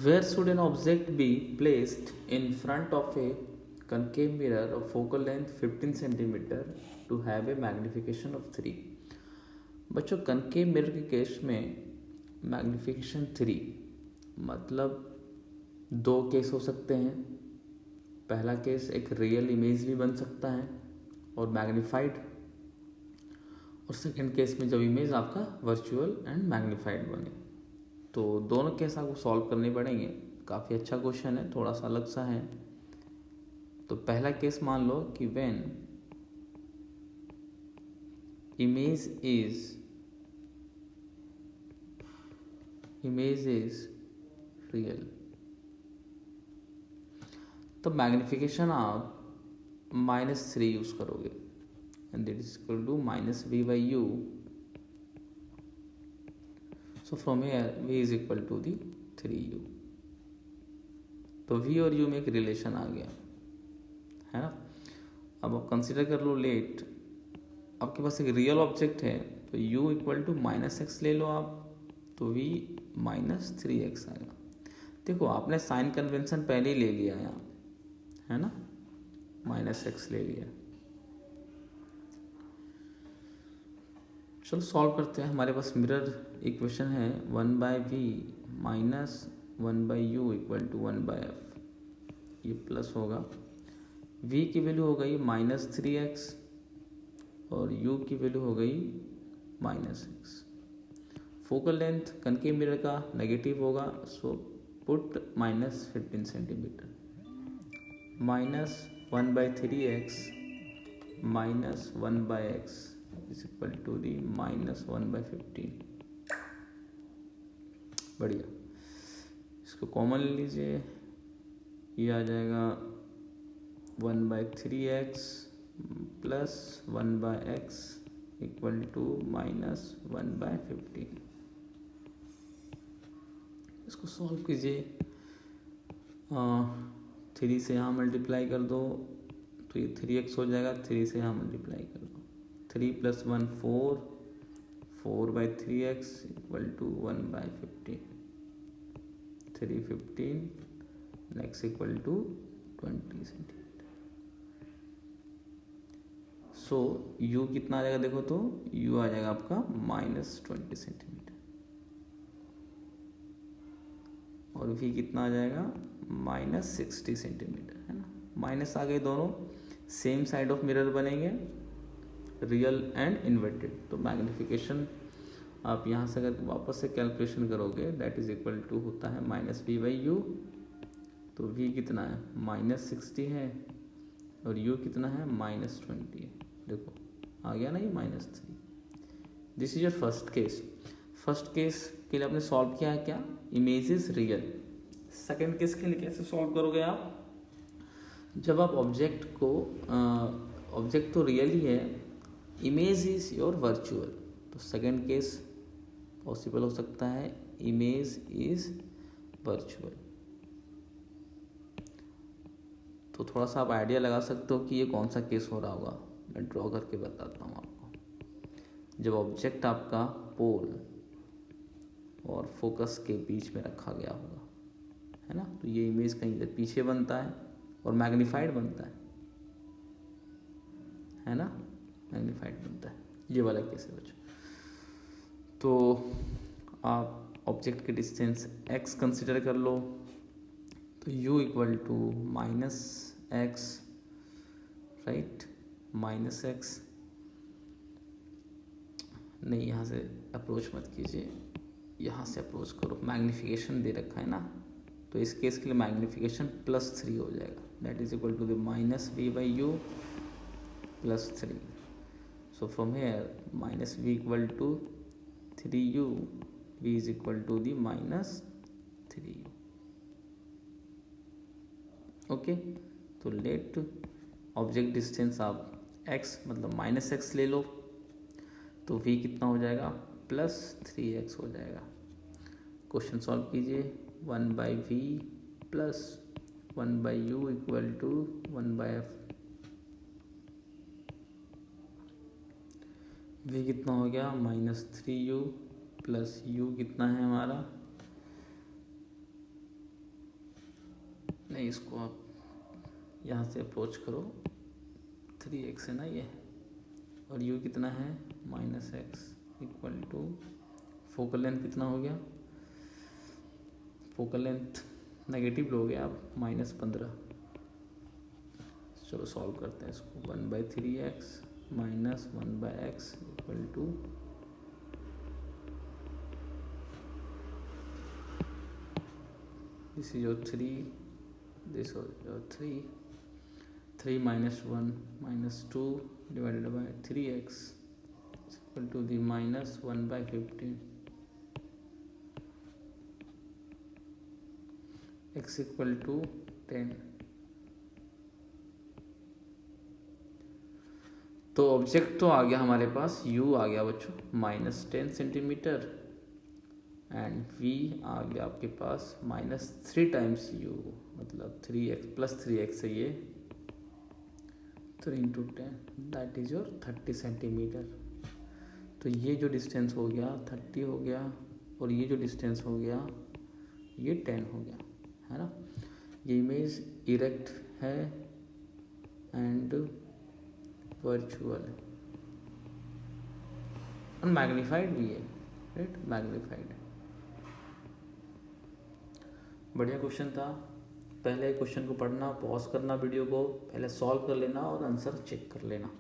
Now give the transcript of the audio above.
Where should an object be placed in front of a concave mirror of focal length 15 cm to have a magnification of 3? बच्चों concave mirror के case में magnification 3 मतलब दो case हो सकते हैं। पहला केस एक रियल इमेज भी बन सकता है और मैग्नीफाइड, और सेकेंड केस में जब इमेज आपका वर्चुअल एंड मैग्नीफाइड बने। तो दोनों केस आपको सॉल्व करने पड़ेंगे। काफ़ी अच्छा क्वेश्चन है, थोड़ा सा अलग सा है। तो पहला केस मान लो कि व्हेन इमेज इज रियल, तो मैग्निफिकेशन आप -3 यूज करोगे and that is equal to -v/u। So from here v is equal to the 3u। तो v और u में एक रिलेशन आ गया है ना। अब आप कंसिडर कर लो लेट, आपके पास एक रियल ऑब्जेक्ट है तो u इक्वल टू -x ले लो आप, तो v -3x आएगा। देखो आपने साइन कन्वेंशन पहले ही ले लिया यहाँ, है ना, -x ले लिया। चलो सॉल्व करते हैं। हमारे पास मिरर इक्वेशन है 1/v minus 1/u equal to 1/f। ये प्लस होगा, v की वैल्यू हो गई -3x और u की वैल्यू हो गई -x। Focal length concave mirror का नेगेटिव होगा, so put -15 centimetre. -1/3x minus 1/x is equal to the -1/15। बढ़िया, इसको कॉमन ले लीजिए, ये आ जाएगा 1/3x plus 1/x equal to -1/15। इसको सॉल्व कीजिए, 3 से यहाँ मल्टीप्लाई कर दो तो ये 3x हो जाएगा, 3 से यहाँ मल्टीप्लाई कर दो, 3 + 1 4, 4/3x equal to 1/15, 315 x equal to 20 centimetre. So u कितना आ जाएगा देखो, तो u आ जाएगा आपका -20 सेंटीमीटर और v कितना आ जाएगा -60 सेंटीमीटर, है ना। माइनस आ गए, दोनों सेम साइड ऑफ मिरर बनेंगे, रियल एंड इन्वर्टेड। तो मैग्निफिकेशन आप यहाँ से अगर वापस से कैलकुलेशन करोगे दैट इज इक्वल टू होता है -v/u। तो v कितना है -60 है और u कितना है -20 है। देखो आ गया ना ये -3। This is your first case. First case के लिए आपने सॉल्व किया है क्या, image is real. Second case के लिए कैसे सॉल्व करोगे आप, जब आप ऑब्जेक्ट तो रियल ही है, इमेज इज योर वर्चुअल, तो सेकेंड केस पॉसिबल हो सकता है इमेज इज वर्चुअल। तो थोड़ा सा आप आइडिया लगा सकते हो कि ये कौन सा केस हो रहा होगा। मैं ड्रॉ करके बताता हूँ आपको। जब ऑब्जेक्ट आपका पोल और फोकस के बीच में रखा गया होगा, है ना, तो ये इमेज कहीं इधर पीछे बनता है और मैग्नीफाइड बनता है ना, मैग्नीफाइड बनता है। ये वाला केस है बच्चों। तो आप ऑब्जेक्ट के डिस्टेंस x कंसिडर कर लो, तो u equal to -x, right, -x नहीं, यहाँ से अप्रोच मत कीजिए, यहाँ से अप्रोच करो। मैग्नीफिकेशन दे रखा है ना, तो इस केस के लिए मैग्नीफिकेशन +3 हो जाएगा, that is equal to the -v/u +3। So from here -v equal to 3u, v is equal to the -3u। Okay, तो लेट ऑब्जेक्ट डिस्टेंस आप x मतलब -x ले लो, तो v कितना हो जाएगा +3x हो जाएगा। क्वेश्चन सॉल्व कीजिए, 1/v plus 1/u equal to 1/f। v कितना हो गया -3u प्लस u कितना है हमारा नहीं, इसको आप यहाँ से अप्रोच करो, 3x है ना ये, और u कितना है -x equal to focal length कितना हो गया, फोकल लेंथ नेगेटिव लोगे आप -15। चलो सॉल्व करते हैं इसको, 1/3x minus 1/x equal to this is your 3, this your 3 minus 1 minus 2 divided by 3x is equal to the minus 1/15, x equal to 10। तो ऑब्जेक्ट तो आ गया हमारे पास, u आ गया बच्चों -10 सेंटीमीटर, एंड v आ गया आपके पास -3 टाइम्स u, मतलब 3x + 3x है ये, 3 × 10 दैट इज योर 30 सेंटीमीटर। तो ये जो डिस्टेंस हो गया 30 हो गया, और ये जो डिस्टेंस हो गया ये 10 हो गया, है ना। ये इमेज इरेक्ट है एंड वर्चुअल है, और मैग्नीफाइड भी है, राइट, मैग्नीफाइड है। बढ़िया क्वेश्चन था। पहले क्वेश्चन को पढ़ना, पॉज करना वीडियो को, पहले सॉल्व कर लेना और आंसर चेक कर लेना।